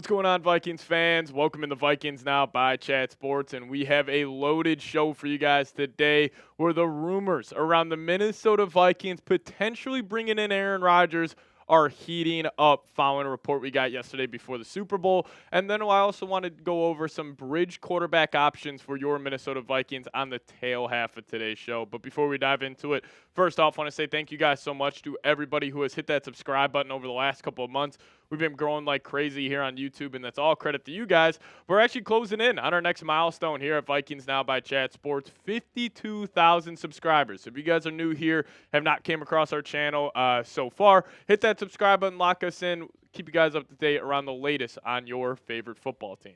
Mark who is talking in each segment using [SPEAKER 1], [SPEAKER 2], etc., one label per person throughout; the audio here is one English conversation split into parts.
[SPEAKER 1] What's going on, Vikings fans? Welcome in the Vikings Now by Chat Sports, and we have a loaded show for you guys today where the rumors around the Minnesota Vikings potentially bringing in Aaron Rodgers are heating up following a report we got yesterday before the Super Bowl. And then I also wanted to go over some bridge quarterback options for your Minnesota Vikings on the tail half of today's show. But before we dive into it, first off, I want to say thank you guys so much to everybody who has hit that subscribe button over the last couple of months. We've been growing like crazy here on YouTube, and that's all credit to you guys. We're actually closing in on our next milestone here at Vikings Now by Chat Sports, 52,000 subscribers. So if you guys are new here, have not came across our channel so far, hit that subscribe button, lock us in, keep you guys up to date around the latest on your favorite football team.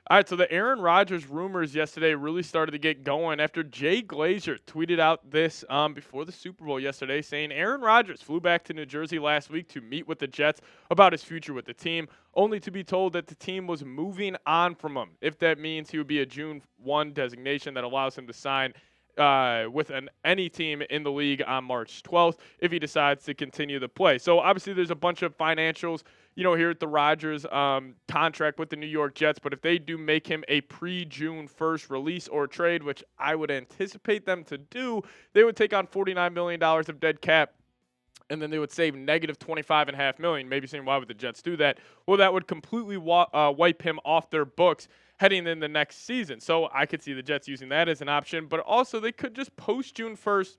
[SPEAKER 1] All right, so the Aaron Rodgers rumors yesterday really started to get going after Jay Glazer tweeted out this before the Super Bowl yesterday, saying Aaron Rodgers flew back to New Jersey last week to meet with the Jets about his future with the team, only to be told that the team was moving on from him, if that means he would be a June 1 designation that allows him to sign with any team in the league on March 12th if he decides to continue to play. So obviously there's a bunch of financials, here at the Rodgers contract with the New York Jets, but if they do make him a pre-June 1st release or trade, which I would anticipate them to do, they would take on $49 million of dead cap, and then they would save negative $25.5 million. Maybe saying, why would the Jets do that? Well, that would completely wipe him off their books heading in the next season. So I could see the Jets using that as an option, but also they could just post June 1st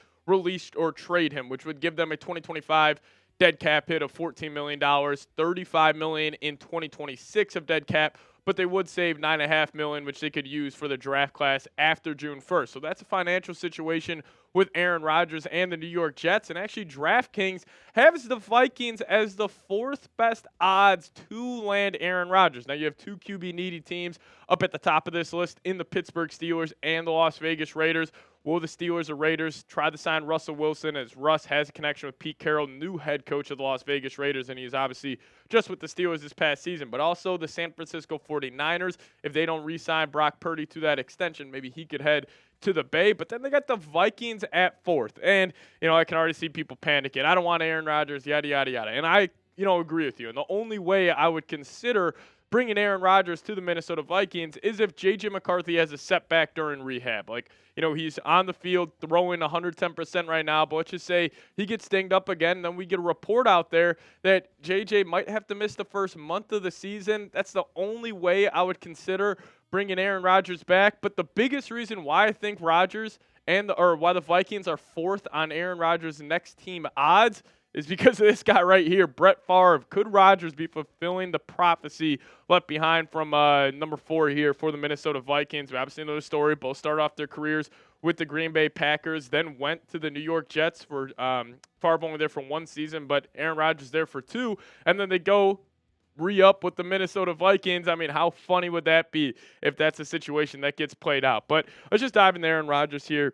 [SPEAKER 1] / release or trade him, which would give them a 2025 dead cap hit of $14 million, $35 million in 2026 of dead cap, but they would save $9.5 million, which they could use for the draft class after June 1st. So that's a financial situation with Aaron Rodgers and the New York Jets. And actually, DraftKings has the Vikings as the fourth best odds to land Aaron Rodgers. Now, you have two QB needy teams up at the top of this list in the Pittsburgh Steelers and the Las Vegas Raiders. Will the Steelers or Raiders try to sign Russell Wilson, as Russ has a connection with Pete Carroll, new head coach of the Las Vegas Raiders, and he's obviously just with the Steelers this past season, but also the San Francisco 49ers. If they don't re-sign Brock Purdy to that extension, maybe he could head to the Bay. But then they got the Vikings at fourth, and I can already see people panicking. I don't want Aaron Rodgers, yada, yada, yada. And I agree with you. And the only way I would consider bringing Aaron Rodgers to the Minnesota Vikings is if J.J. McCarthy has a setback during rehab. He's on the field throwing 110% right now, but let's just say he gets dinged up again, and then we get a report out there that J.J. might have to miss the first month of the season. That's the only way I would consider bringing Aaron Rodgers back. But the biggest reason why I think Rodgers why the Vikings are fourth on Aaron Rodgers' next team odds is because of this guy right here, Brett Favre. Could Rodgers be fulfilling the prophecy left behind from number 4 here for the Minnesota Vikings? We obviously know the story. Both started off their careers with the Green Bay Packers, then went to the New York Jets for Favre only there for 1 season, but Aaron Rodgers there for 2, and then they go re-up with the Minnesota Vikings. I mean, how funny would that be if that's a situation that gets played out? But let's just dive into Aaron Rodgers here,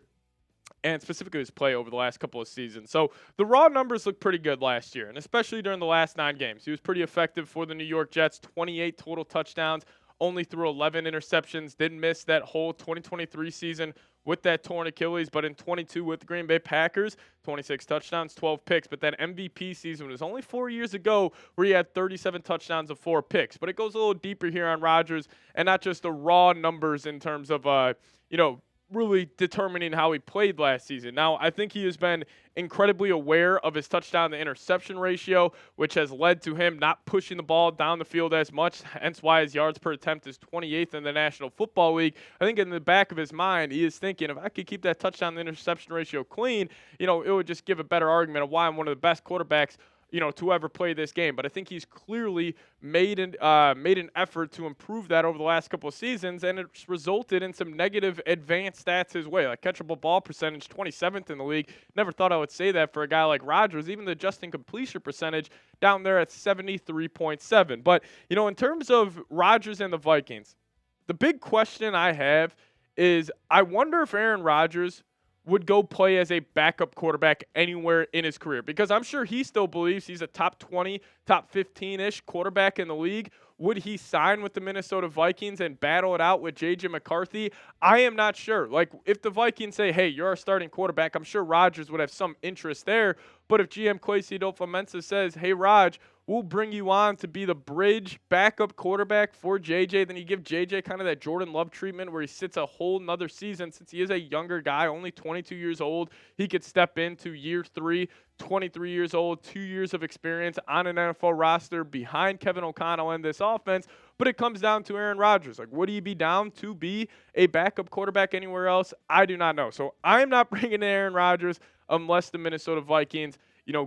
[SPEAKER 1] and specifically his play over the last couple of seasons. So the raw numbers look pretty good last year, and especially during the last 9 games. He was pretty effective for the New York Jets, 28 total touchdowns, only threw 11 interceptions, didn't miss that whole 2023 season with that torn Achilles, but in 22 with the Green Bay Packers, 26 touchdowns, 12 picks. But that MVP season was only 4 years ago where he had 37 touchdowns and 4 picks. But it goes a little deeper here on Rodgers, and not just the raw numbers in terms of, really determining how he played last season. Now, I think he has been incredibly aware of his touchdown to interception ratio, which has led to him not pushing the ball down the field as much, hence why his yards per attempt is 28th in the National Football League. I think in the back of his mind, he is thinking, if I could keep that touchdown to interception ratio clean, it would just give a better argument of why I'm one of the best quarterbacks to ever play this game. But I think he's clearly made an effort to improve that over the last couple of seasons, and it's resulted in some negative advanced stats his way. Like catchable ball percentage, 27th in the league. Never thought I would say that for a guy like Rodgers. Even the adjusting completion percentage down there at 73.7. But, in terms of Rodgers and the Vikings, the big question I have is I wonder if Aaron Rodgers would go play as a backup quarterback anywhere in his career, because I'm sure he still believes he's a top 20, top 15-ish quarterback in the league. Would he sign with the Minnesota Vikings and battle it out with J.J. McCarthy? I am not sure. If the Vikings say, hey, you're our starting quarterback, I'm sure Rodgers would have some interest there. But if GM Kwesi Adofo-Mensah says, hey, Raj, will bring you on to be the bridge backup quarterback for JJ. Then you give JJ kind of that Jordan Love treatment where he sits a whole nother season. Since he is a younger guy, only 22 years old, he could step into year 3, 23 years old, 2 years of experience on an NFL roster behind Kevin O'Connell in this offense. But it comes down to Aaron Rodgers. Like, would he be down to be a backup quarterback anywhere else? I do not know. So I'm not bringing in Aaron Rodgers unless the Minnesota Vikings,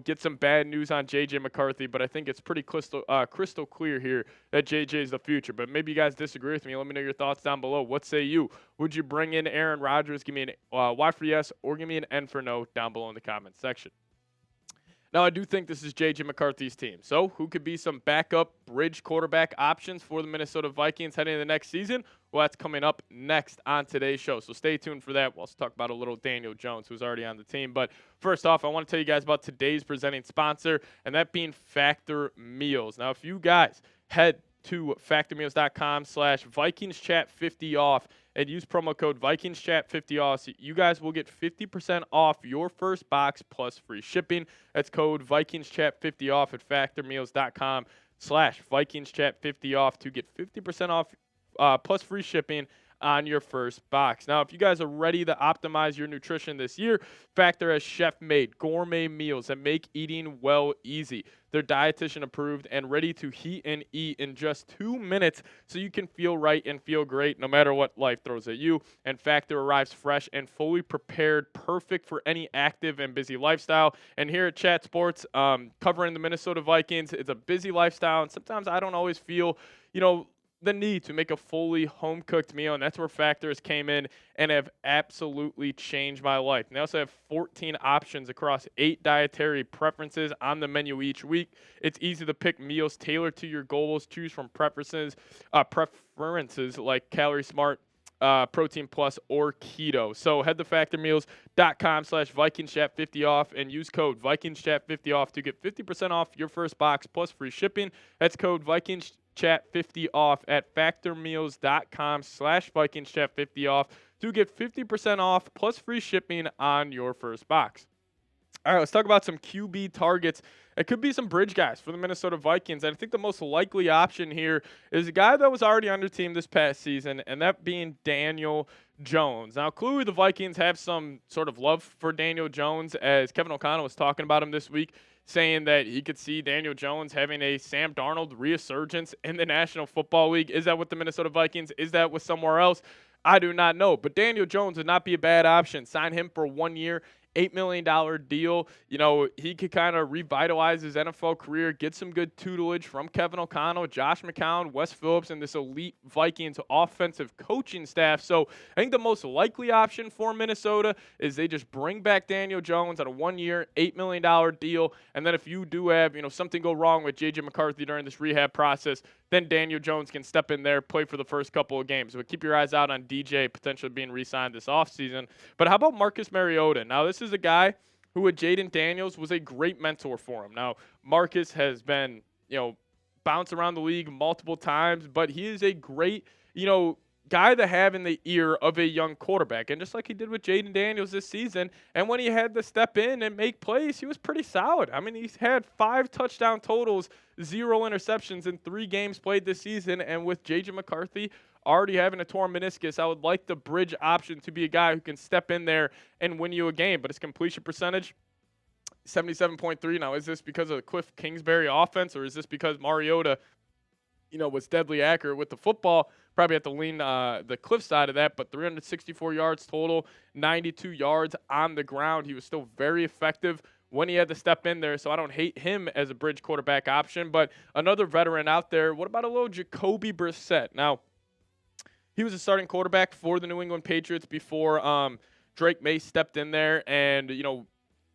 [SPEAKER 1] get some bad news on J.J. McCarthy. But I think it's pretty crystal clear here that J.J. is the future. But maybe you guys disagree with me. Let me know your thoughts down below. What say you? Would you bring in Aaron Rodgers? Give me an Y for yes or give me an N for no down below in the comments section. Now, I do think this is J.J. McCarthy's team. So, who could be some backup bridge quarterback options for the Minnesota Vikings heading into the next season? Well, that's coming up next on today's show. So, stay tuned for that. We'll also talk about a little Daniel Jones, who's already on the team. But first off, I want to tell you guys about today's presenting sponsor, and that being Factor Meals. Now, if you guys head to factormeals.com/VikingsChat50off and use promo code VikingsChat50off. So you guys will get 50% off your first box plus free shipping. That's code VikingsChat50off at factormeals.com/VikingsChat50off to get 50% off plus free shipping on your first box. Now, if you guys are ready to optimize your nutrition this year, Factor has chef-made gourmet meals that make eating well easy. They're dietitian approved and ready to heat and eat in just 2 minutes so you can feel right and feel great no matter what life throws at you. And Factor arrives fresh and fully prepared, perfect for any active and busy lifestyle. And here at Chat Sports, covering the Minnesota Vikings, it's a busy lifestyle, and sometimes I don't always feel, the need to make a fully home-cooked meal, and that's where Factors came in and have absolutely changed my life. And they also have 14 options across 8 dietary preferences on the menu each week. It's easy to pick meals tailored to your goals. Choose from preferences like Calorie Smart, Protein Plus, or Keto. So head to factormeals.com/VikingsChat50off and use code VikingsChat50off to get 50% off your first box plus free shipping. That's code VikingsChat50off at factormeals.com/VikingsChat50off to get 50% off plus free shipping on your first box. All right, let's talk about some QB targets. It could be some bridge guys for the Minnesota Vikings. And I think the most likely option here is a guy that was already on their team this past season, and that being Daniel Jones. Now, clearly the Vikings have some sort of love for Daniel Jones, as Kevin O'Connell was talking about him this week, saying that he could see Daniel Jones having a Sam Darnold resurgence in the National Football League. Is that with the Minnesota Vikings? Is that with somewhere else? I do not know. But Daniel Jones would not be a bad option. Sign him for 1 year. $8 million deal. He could kind of revitalize his NFL career, get some good tutelage from Kevin O'Connell, Josh McCown, Wes Phillips, and this elite Vikings offensive coaching staff. So I think the most likely option for Minnesota is they just bring back Daniel Jones on a 1 year, $8 million deal. And then if you do have, something go wrong with J.J. McCarthy during this rehab process, then Daniel Jones can step in there, play for the first couple of games. But keep your eyes out on DJ potentially being re-signed this offseason. But how about Marcus Mariota? Now, this is a guy who with Jaden Daniels was a great mentor for him. Now, Marcus has been, bounced around the league multiple times, but he is a great, guy to have in the ear of a young quarterback. And just like he did with Jaden Daniels this season, and when he had to step in and make plays, he was pretty solid. I mean, he's had 5 touchdown totals, 0 interceptions in 3 games played this season. And with J.J. McCarthy already having a torn meniscus, I would like the bridge option to be a guy who can step in there and win you a game. But his completion percentage, 77.3. Now, is this because of the Cliff Kingsbury offense, or is this because Mariota, was deadly accurate with the football? Probably have to lean the Cliff side of that, but 364 yards total, 92 yards on the ground. He was still very effective when he had to step in there, so I don't hate him as a bridge quarterback option. But another veteran out there, what about a little Jacoby Brissett? Now, he was a starting quarterback for the New England Patriots before Drake May stepped in there and,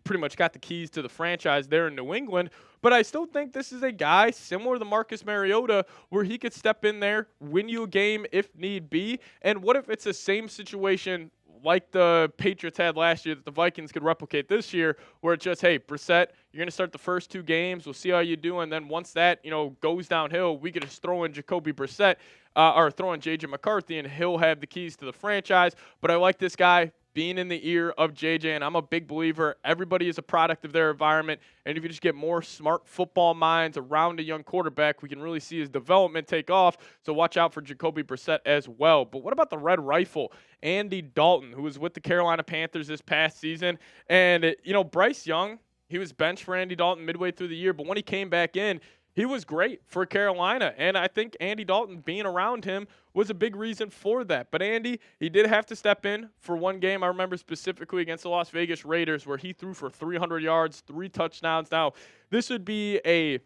[SPEAKER 1] pretty much got the keys to the franchise there in New England. But I still think this is a guy similar to Marcus Mariota where he could step in there, win you a game if need be. And what if it's the same situation like the Patriots had last year that the Vikings could replicate this year, where it's just, hey, Brissett, you're going to start the first 2 games. We'll see how you do. And then once that, goes downhill, we could just throw in Jacoby Brissett or throw in J.J. McCarthy, and he'll have the keys to the franchise. But I like this guy being in the ear of JJ, and I'm a big believer. Everybody is a product of their environment, and if you just get more smart football minds around a young quarterback, we can really see his development take off. So watch out for Jacoby Brissett as well. But what about the Red Rifle, Andy Dalton, who was with the Carolina Panthers this past season? And, Bryce Young, he was benched for Andy Dalton midway through the year, but when he came back in, he was great for Carolina, and I think Andy Dalton being around him was a big reason for that. But Andy, he did have to step in for one game. I remember specifically against the Las Vegas Raiders where he threw for 300 yards, 3 touchdowns. Now, this would be I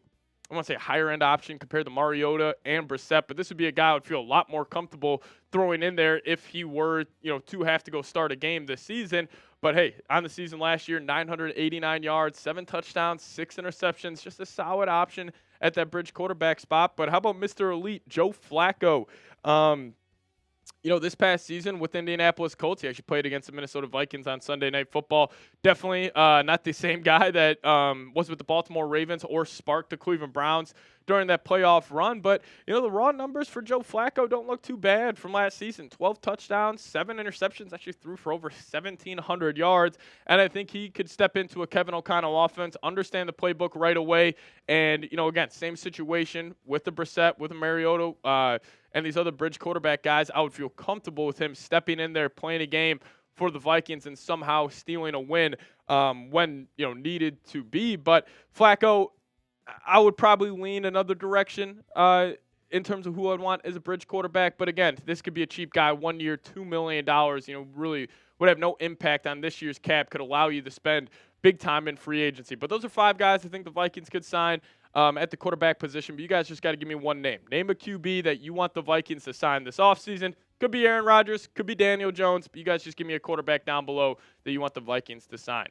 [SPEAKER 1] want to say higher-end option compared to Mariota and Brissett, but this would be a guy I would feel a lot more comfortable throwing in there if he were, to have to go start a game this season. But, hey, on the season last year, 989 yards, 7 touchdowns, 6 interceptions, just a solid option at that bridge quarterback spot. But how about Mr. Elite, Joe Flacco? This past season with Indianapolis Colts, he actually played against the Minnesota Vikings on Sunday Night Football. Definitely not the same guy that was with the Baltimore Ravens or sparked the Cleveland Browns during that playoff run. But, the raw numbers for Joe Flacco don't look too bad from last season. 12 touchdowns, 7 interceptions, actually threw for over 1,700 yards. And I think he could step into a Kevin O'Connell offense, understand the playbook right away. And, again, same situation with the Brissett, with the Mariota, and these other bridge quarterback guys. I would feel comfortable with him stepping in there, playing a game for the Vikings and somehow stealing a win when, needed to be. But Flacco, I would probably lean another direction in terms of who I'd want as a bridge quarterback. But again, this could be a cheap guy, 1 year, $2 million, really would have no impact on this year's cap, could allow you to spend big time in free agency. But those are 5 guys I think the Vikings could sign at the quarterback position. But you guys just got to give me one name. Name a QB that you want the Vikings to sign this offseason. Could be Aaron Rodgers, could be Daniel Jones, but you guys just give me a quarterback down below that you want the Vikings to sign.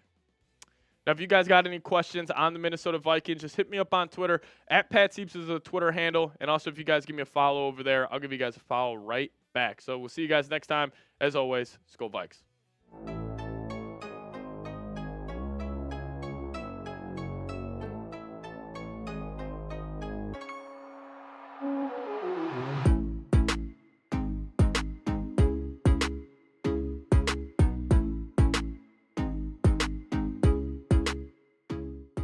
[SPEAKER 1] Now, if you guys got any questions on the Minnesota Vikings, just hit me up on Twitter. At Pat Siepman is the Twitter handle. And also, if you guys give me a follow over there, I'll give you guys a follow right back. So we'll see you guys next time. As always, Skol Vikes.